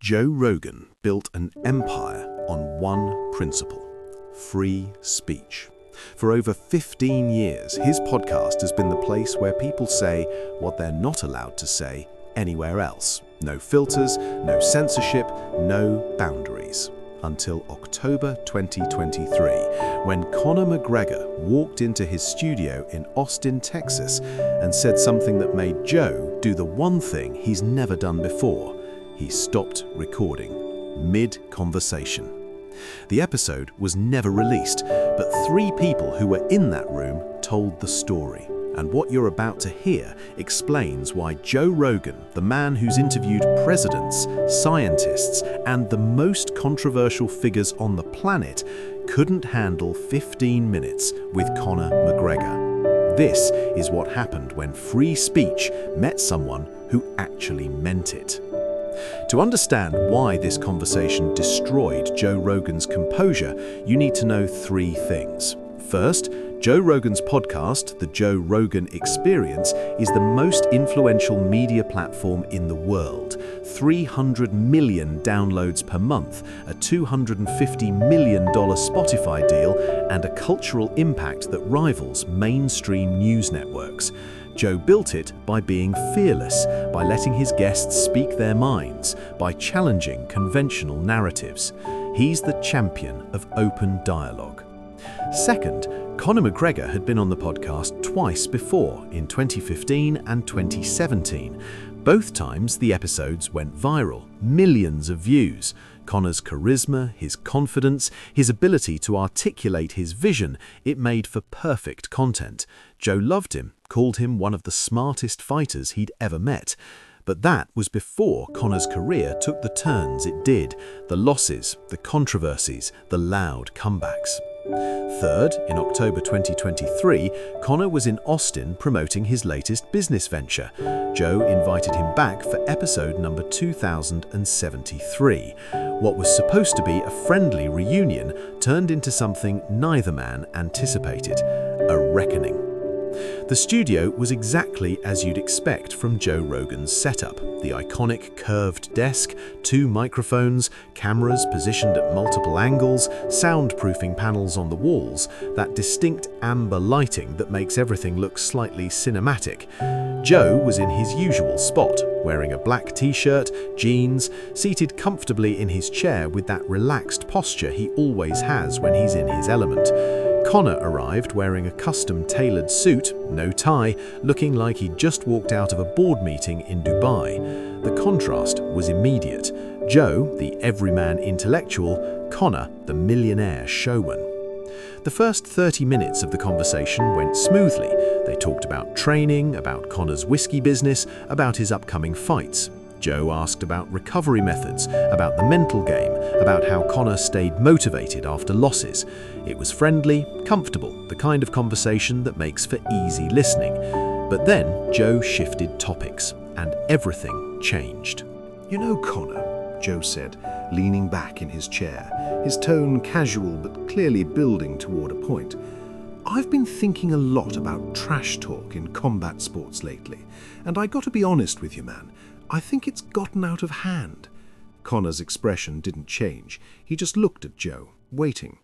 Joe Rogan built an empire on one principle: free speech. For over 15 years, his podcast has been the place where people say what they're not allowed to say anywhere else. No filters, no censorship, no boundaries. Until October 2023, when Conor McGregor walked into his studio in Austin, Texas, and said something that made Joe do the one thing he's never done before. He stopped recording, mid-conversation. The episode was never released, but 3 people who were in that room told the story. And what you're about to hear explains why Joe Rogan, the man who's interviewed presidents, scientists, and the most controversial figures on the planet, couldn't handle 15 minutes with Conor McGregor. This is what happened when free speech met someone who actually meant it. To understand why this conversation destroyed Joe Rogan's composure, you need to know 3 things. First, Joe Rogan's podcast, The Joe Rogan Experience, is the most influential media platform in the world. 300 million downloads per month, a $250 million Spotify deal, and a cultural impact that rivals mainstream news networks. Joe built it by being fearless, by letting his guests speak their minds, by challenging conventional narratives. He's the champion of open dialogue. Second, Conor McGregor had been on the podcast twice before, in 2015 and 2017. Both times the episodes went viral, millions of views. Conor's charisma, his confidence, his ability to articulate his vision, it made for perfect content. Joe loved him, called him one of the smartest fighters he'd ever met. But that was before Conor's career took the turns it did, the losses, the controversies, the loud comebacks. Third, in October 2023, Conor was in Austin promoting his latest business venture. Joe invited him back for episode number 2073. What was supposed to be a friendly reunion turned into something neither man anticipated: a reckoning. The studio was exactly as you'd expect from Joe Rogan's setup. The iconic curved desk, 2 microphones, cameras positioned at multiple angles, soundproofing panels on the walls, that distinct amber lighting that makes everything look slightly cinematic. Joe was in his usual spot, wearing a black t-shirt, jeans, seated comfortably in his chair with that relaxed posture he always has when he's in his element. Conor arrived wearing a custom-tailored suit, no tie, looking like he'd just walked out of a board meeting in Dubai. The contrast was immediate. Joe, the everyman intellectual, Conor, the millionaire showman. The first 30 minutes of the conversation went smoothly. They talked about training, about Conor's whiskey business, about his upcoming fights. Joe asked about recovery methods, about the mental game, about how Conor stayed motivated after losses. It was friendly, comfortable, the kind of conversation that makes for easy listening. But then Joe shifted topics, and everything changed. "You know, Conor," Joe said, leaning back in his chair, his tone casual but clearly building toward a point. "I've been thinking a lot about trash talk in combat sports lately, and I got to be honest with you, man. I think it's gotten out of hand." Conor's expression didn't change. He just looked at Joe, waiting.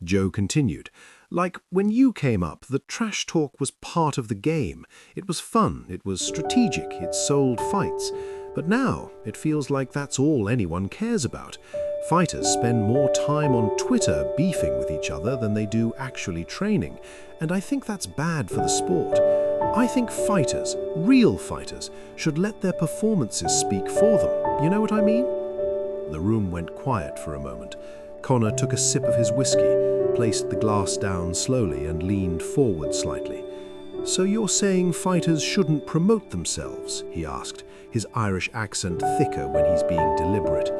Joe continued, "Like when you came up, the trash talk was part of the game. It was fun, it was strategic, it sold fights. But now it feels like that's all anyone cares about. Fighters spend more time on Twitter beefing with each other than they do actually training, and I think that's bad for the sport. I think fighters, real fighters, should let their performances speak for them. You know what I mean?" The room went quiet for a moment. Conor took a sip of his whiskey, placed the glass down slowly and leaned forward slightly. "So you're saying fighters shouldn't promote themselves?" he asked, his Irish accent thicker when he's being deliberate.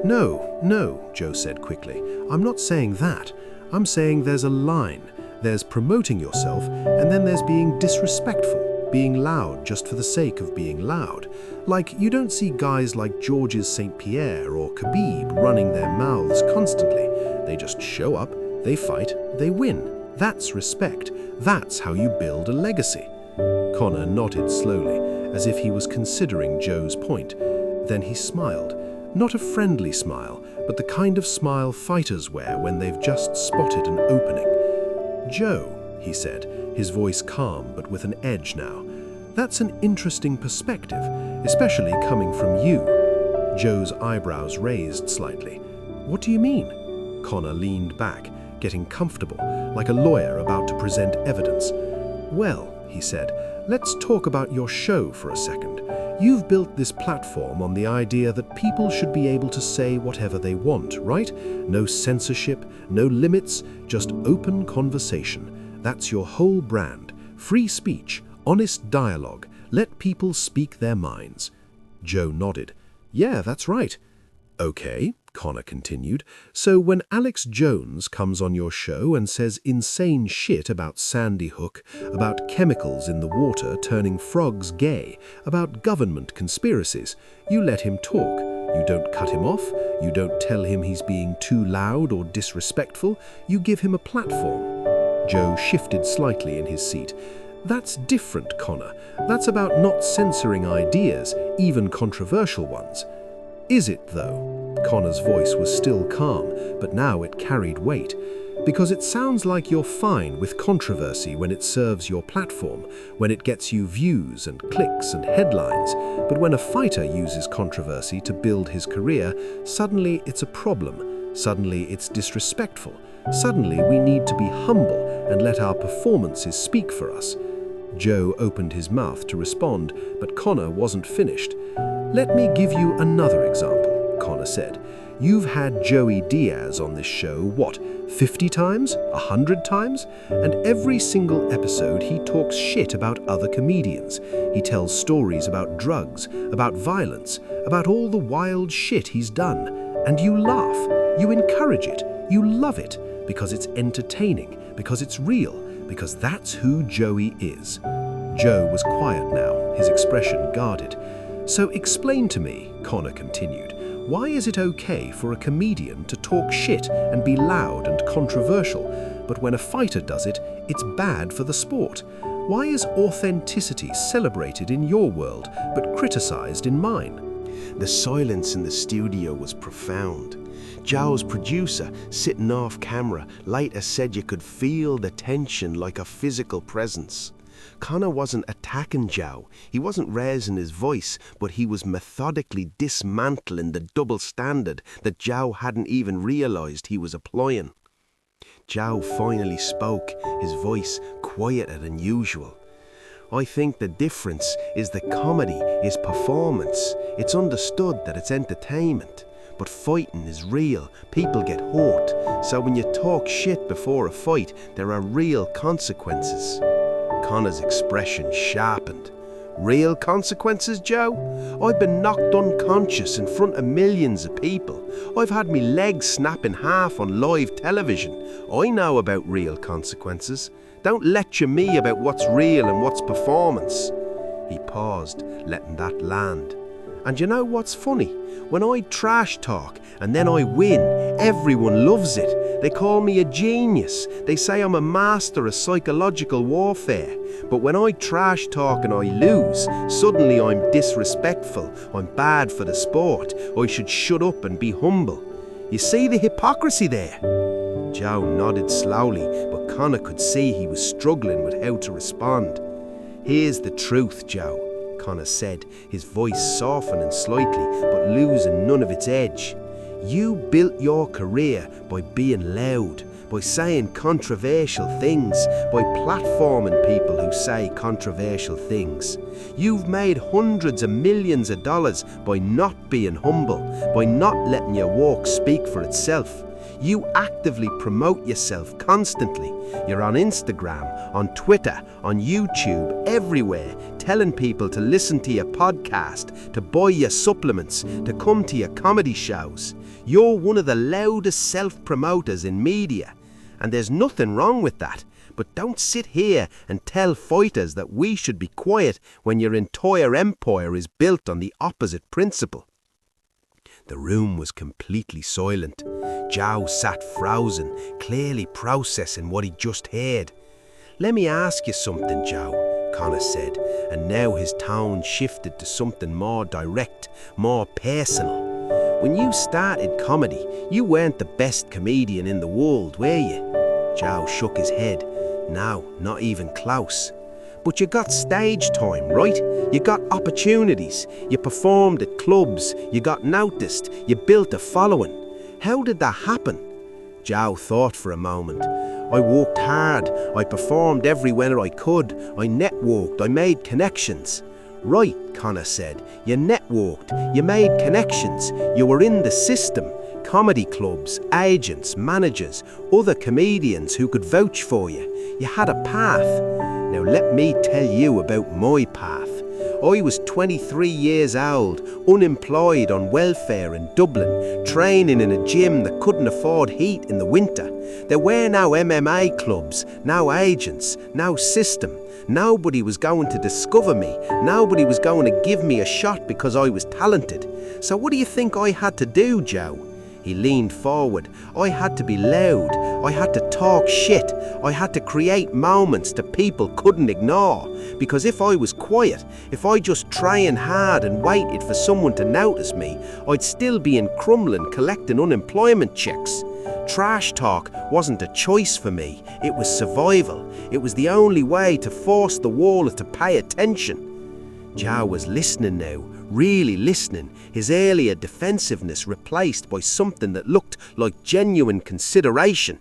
No, Joe said quickly. "I'm not saying that. I'm saying there's a line. There's promoting yourself, and then there's being disrespectful, being loud just for the sake of being loud. Like, you don't see guys like Georges St. Pierre or Khabib running their mouths constantly. They just show up, they fight, they win. That's respect. That's how you build a legacy." Conor nodded slowly, as if he was considering Joe's point. Then he smiled. Not a friendly smile, but the kind of smile fighters wear when they've just spotted an opening. "Joe," he said, his voice calm but with an edge now, "that's an interesting perspective, especially coming from you." Joe's eyebrows raised slightly. "What do you mean?" Conor leaned back, getting comfortable, like a lawyer about to present evidence. "Well," he said, "let's talk about your show for a second. You've built this platform on the idea that people should be able to say whatever they want, right? No censorship, no limits, just open conversation. That's your whole brand. Free speech, honest dialogue. Let people speak their minds." Joe nodded. "Yeah, that's right." "Okay," Conor continued, "so when Alex Jones comes on your show and says insane shit about Sandy Hook, about chemicals in the water turning frogs gay, about government conspiracies, you let him talk. You don't cut him off, you don't tell him he's being too loud or disrespectful, you give him a platform." Joe shifted slightly in his seat. "That's different, Conor. That's about not censoring ideas, even controversial ones." "Is it, though?" Conor's voice was still calm, but now it carried weight. "Because it sounds like you're fine with controversy when it serves your platform, when it gets you views and clicks and headlines, but when a fighter uses controversy to build his career, suddenly it's a problem, suddenly it's disrespectful, suddenly we need to be humble and let our performances speak for us." Joe opened his mouth to respond, but Conor wasn't finished. "Let me give you another example," Conor said. "You've had Joey Diaz on this show, what, 50 times? 100 times? And every single episode he talks shit about other comedians. He tells stories about drugs, about violence, about all the wild shit he's done. And you laugh, you encourage it, you love it, because it's entertaining, because it's real, because that's who Joey is." Joe was quiet now, his expression guarded. "So explain to me," Conor continued, "why is it okay for a comedian to talk shit and be loud and controversial, but when a fighter does it, it's bad for the sport? Why is authenticity celebrated in your world, but criticized in mine?" The silence in the studio was profound. Joe's producer, sitting off camera, later said you could feel the tension like a physical presence. Conor wasn't attacking Joe, he wasn't raising his voice, but he was methodically dismantling the double standard that Joe hadn't even realised he was applying. Joe finally spoke, his voice quieter than usual. "I think the difference is that comedy is performance. It's understood that it's entertainment. But fighting is real, people get hurt, so when you talk shit before a fight, there are real consequences." Conor's expression sharpened. "Real consequences, Joe? I've been knocked unconscious in front of millions of people. I've had me legs snap in half on live television. I know about real consequences. Don't lecture me about what's real and what's performance." He paused, letting that land. "And you know what's funny? When I trash talk and then I win, everyone loves it. They call me a genius. They say I'm a master of psychological warfare. But when I trash talk and I lose, suddenly I'm disrespectful. I'm bad for the sport. I should shut up and be humble. You see the hypocrisy there?" Joe nodded slowly, but Conor could see he was struggling with how to respond. "Here's the truth, Joe," Conor said, his voice softening slightly but losing none of its edge. "You built your career by being loud, by saying controversial things, by platforming people who say controversial things. You've made hundreds of millions of dollars by not being humble, by not letting your work speak for itself. You actively promote yourself constantly. You're on Instagram, on Twitter, on YouTube, everywhere, telling people to listen to your podcast, to buy your supplements, to come to your comedy shows. You're one of the loudest self-promoters in media. And there's nothing wrong with that. But don't sit here and tell fighters that we should be quiet when your entire empire is built on the opposite principle." The room was completely silent. Joe sat frozen, clearly processing what he'd just heard. "Let me ask you something, Joe," Conor said, and now his tone shifted to something more direct, more personal. When you started comedy, you weren't the best comedian in the world, were you? Joe shook his head. No, not even close. But you got stage time, right? You got opportunities. You performed at clubs. You got noticed. You built a following. How did that happen? Joe thought for a moment. I worked hard. I performed everywhere I could. I networked. I made connections. Right, Conor said. You networked. You made connections. You were in the system. Comedy clubs, agents, managers, other comedians who could vouch for you. You had a path. Now let me tell you about my path. I was 23 years old, unemployed on welfare in Dublin, training in a gym that couldn't afford heat in the winter. There were no MMA clubs, no agents, no system. Nobody was going to discover me. Nobody was going to give me a shot because I was talented. So what do you think I had to do, Joe? He leaned forward. I had to be loud. I had to talk shit. I had to create moments that people couldn't ignore. Because if I was quiet, if I just trained hard and waited for someone to notice me, I'd still be in Crumlin collecting unemployment checks. Trash talk wasn't a choice for me. It was survival. It was the only way to force the world to pay attention. Joe was listening now. Really listening, his earlier defensiveness replaced by something that looked like genuine consideration.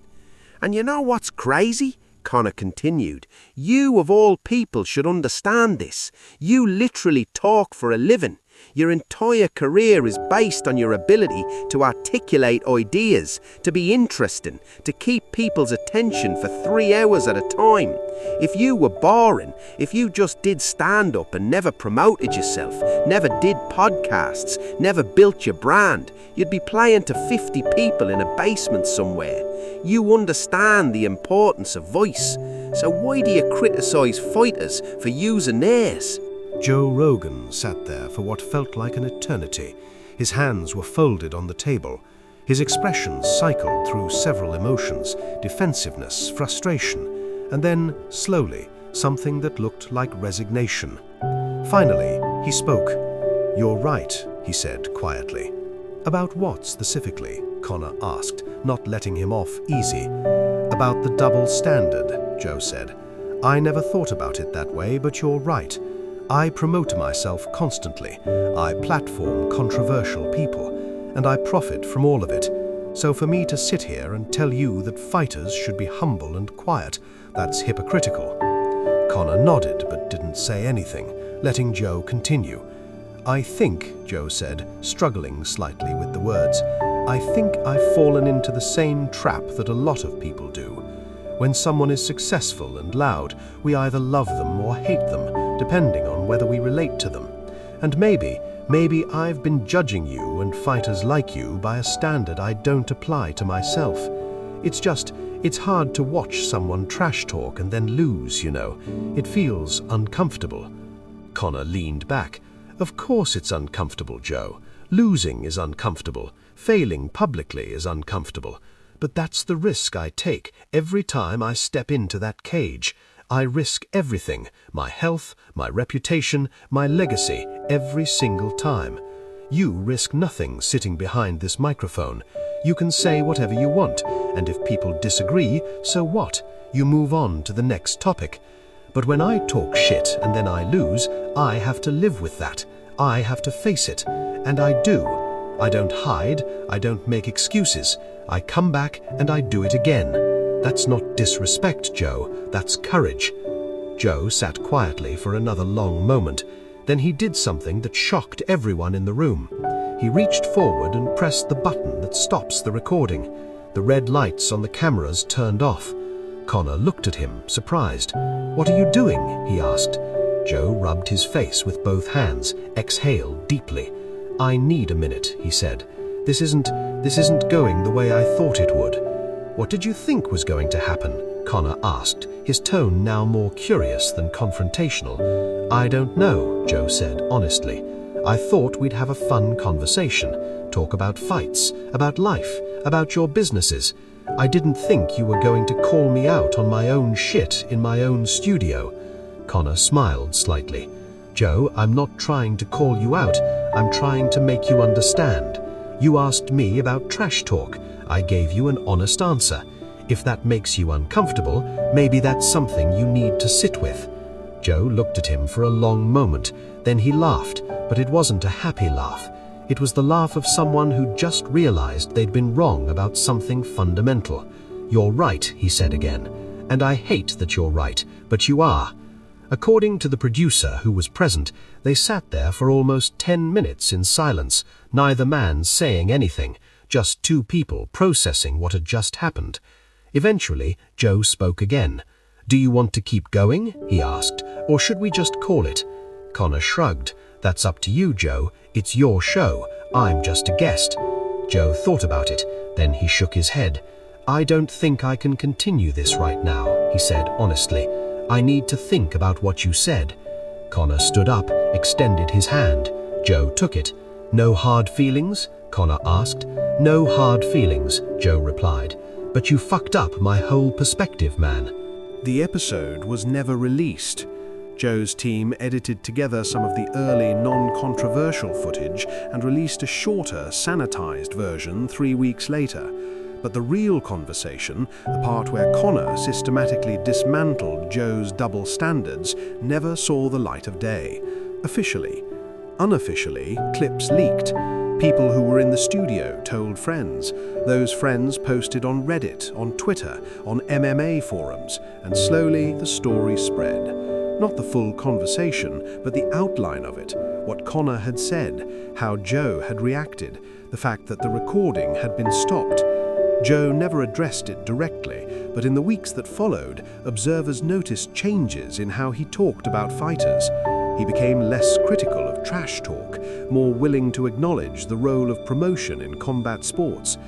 And you know what's crazy? Conor continued. You of all people should understand this. You literally talk for a living. Your entire career is based on your ability to articulate ideas, to be interesting, to keep people's attention for 3 hours at a time. If you were boring, if you just did stand-up and never promoted yourself, never did podcasts, never built your brand, you'd be playing to 50 people in a basement somewhere. You understand the importance of voice. So why do you criticise fighters for using theirs? Joe Rogan sat there for what felt like an eternity. His hands were folded on the table. His expressions cycled through several emotions: defensiveness, frustration, and then, slowly, something that looked like resignation. Finally, he spoke. "You're right," he said quietly. "About what specifically?" Conor asked, not letting him off easy. "About the double standard," Joe said. "I never thought about it that way, but you're right. I promote myself constantly. I platform controversial people, and I profit from all of it. So for me to sit here and tell you that fighters should be humble and quiet, that's hypocritical." Conor nodded but didn't say anything, letting Joe continue. "I think," Joe said, struggling slightly with the words, "I think I've fallen into the same trap that a lot of people do. When someone is successful and loud, we either love them or hate them, depending on whether we relate to them. And maybe I've been judging you and fighters like you by a standard I don't apply to myself. It's hard to watch someone trash talk and then lose, you know. It feels uncomfortable." Conor leaned back. "Of course it's uncomfortable, Joe. Losing is uncomfortable. Failing publicly is uncomfortable. But that's the risk I take every time I step into that cage. I risk everything, my health, my reputation, my legacy, every single time. You risk nothing sitting behind this microphone. You can say whatever you want, and if people disagree, so what? You move on to the next topic. But when I talk shit and then I lose, I have to live with that. I have to face it, and I do. I don't hide, I don't make excuses. I come back and I do it again. That's not disrespect, Joe, that's courage." Joe sat quietly for another long moment. Then he did something that shocked everyone in the room. He reached forward and pressed the button that stops the recording. The red lights on the cameras turned off. Conor looked at him, surprised. "What are you doing?" he asked. Joe rubbed his face with both hands, exhaled deeply. "I need a minute," he said. This isn't going the way I thought it would." "What did you think was going to happen?" Conor asked, his tone now more curious than confrontational. "I don't know," Joe said honestly. "I thought we'd have a fun conversation, talk about fights, about life, about your businesses. I didn't think you were going to call me out on my own shit in my own studio." Conor smiled slightly. "Joe, I'm not trying to call you out. I'm trying to make you understand. You asked me about trash talk. I gave you an honest answer. If that makes you uncomfortable, maybe that's something you need to sit with." Joe looked at him for a long moment. Then he laughed, but it wasn't a happy laugh. It was the laugh of someone who just realized they'd been wrong about something fundamental. "You're right," he said again. "And I hate that you're right, but you are." According to the producer who was present, they sat there for almost 10 minutes in silence, neither man saying anything, just two people processing what had just happened. Eventually, Joe spoke again. "Do you want to keep going?" he asked, "or should we just call it?" Conor shrugged. "That's up to you, Joe. It's your show. I'm just a guest." Joe thought about it. Then he shook his head. "I don't think I can continue this right now," he said honestly. "I need to think about what you said." Conor stood up, extended his hand. Joe took it. "No hard feelings?" Conor asked. "No hard feelings," Joe replied. "But you fucked up my whole perspective, man." The episode was never released. Joe's team edited together some of the early non-controversial footage and released a shorter, sanitized version 3 weeks later. But the real conversation, the part where Conor systematically dismantled Joe's double standards, never saw the light of day. Officially. Unofficially, clips leaked. People who were in the studio told friends. Those friends posted on Reddit, on Twitter, on MMA forums, and slowly the story spread. Not the full conversation, but the outline of it, what Conor had said, how Joe had reacted, the fact that the recording had been stopped. Joe never addressed it directly, but in the weeks that followed, observers noticed changes in how he talked about fighters. He became less critical of trash talk, more willing to acknowledge the role of promotion in combat sports.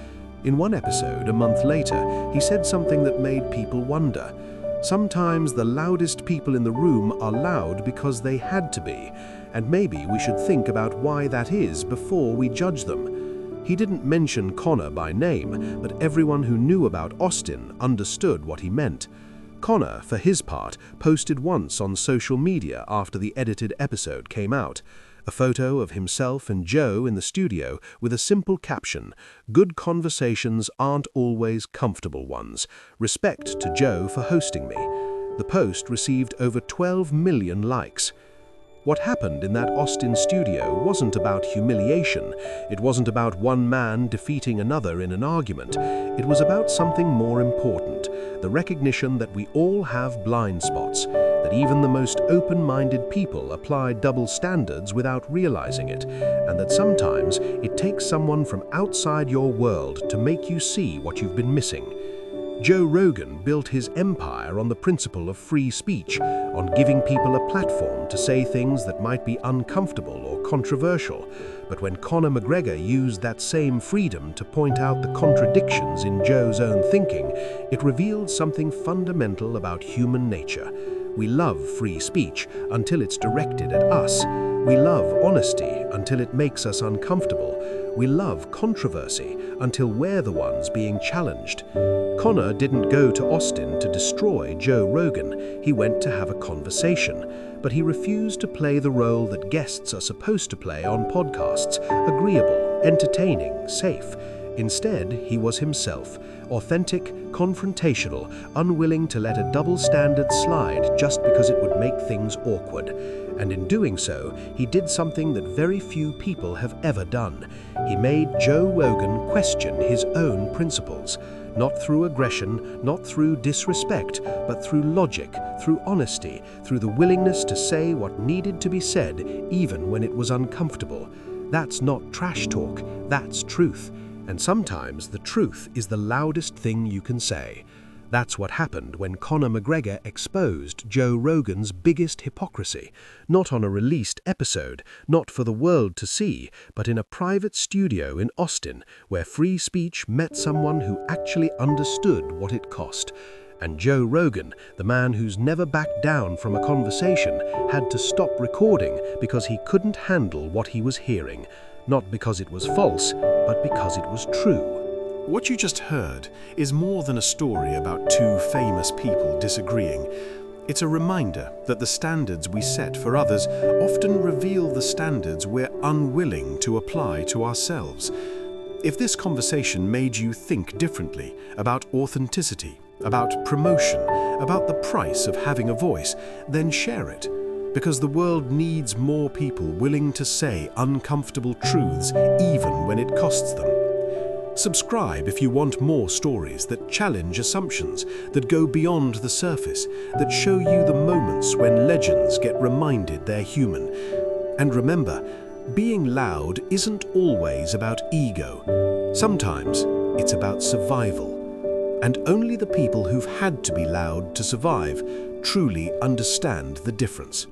In one episode, a month later, he said something that made people wonder. Sometimes the loudest people in the room are loud because they had to be, and maybe we should think about why that is before we judge them. He didn't mention Conor by name, but everyone who knew about Austin understood what he meant. Conor, for his part, posted once on social media after the edited episode came out. A photo of himself and Joe in the studio with a simple caption, "Good conversations aren't always comfortable ones. Respect to Joe for hosting me." The post received over 12 million likes. What happened in that Austin studio wasn't about humiliation. It wasn't about one man defeating another in an argument. It was about something more important, the recognition that we all have blind spots, that even the most open-minded people apply double standards without realizing it, and that sometimes it takes someone from outside your world to make you see what you've been missing. Joe Rogan built his empire on the principle of free speech, on giving people a platform to say things that might be uncomfortable or controversial. But when Conor McGregor used that same freedom to point out the contradictions in Joe's own thinking, it revealed something fundamental about human nature. We love free speech until it's directed at us. We love honesty until it makes us uncomfortable. We love controversy until we're the ones being challenged. Conor didn't go to Austin to destroy Joe Rogan. He went to have a conversation, but he refused to play the role that guests are supposed to play on podcasts, agreeable, entertaining, safe. Instead, he was himself, authentic, confrontational, unwilling to let a double standard slide just because it would make things awkward. And in doing so, he did something that very few people have ever done. He made Joe Rogan question his own principles, not through aggression, not through disrespect, but through logic, through honesty, through the willingness to say what needed to be said, even when it was uncomfortable. That's not trash talk, that's truth. And sometimes the truth is the loudest thing you can say. That's what happened when Conor McGregor exposed Joe Rogan's biggest hypocrisy, not on a released episode, not for the world to see, but in a private studio in Austin, where free speech met someone who actually understood what it cost. And Joe Rogan, the man who's never backed down from a conversation, had to stop recording because he couldn't handle what he was hearing. Not because it was false, but because it was true. What you just heard is more than a story about two famous people disagreeing. It's a reminder that the standards we set for others often reveal the standards we're unwilling to apply to ourselves. If this conversation made you think differently about authenticity, about promotion, about the price of having a voice, then share it. Because the world needs more people willing to say uncomfortable truths even when it costs them. Subscribe if you want more stories that challenge assumptions, that go beyond the surface, that show you the moments when legends get reminded they're human. And remember, being loud isn't always about ego. Sometimes it's about survival. And only the people who've had to be loud to survive truly understand the difference.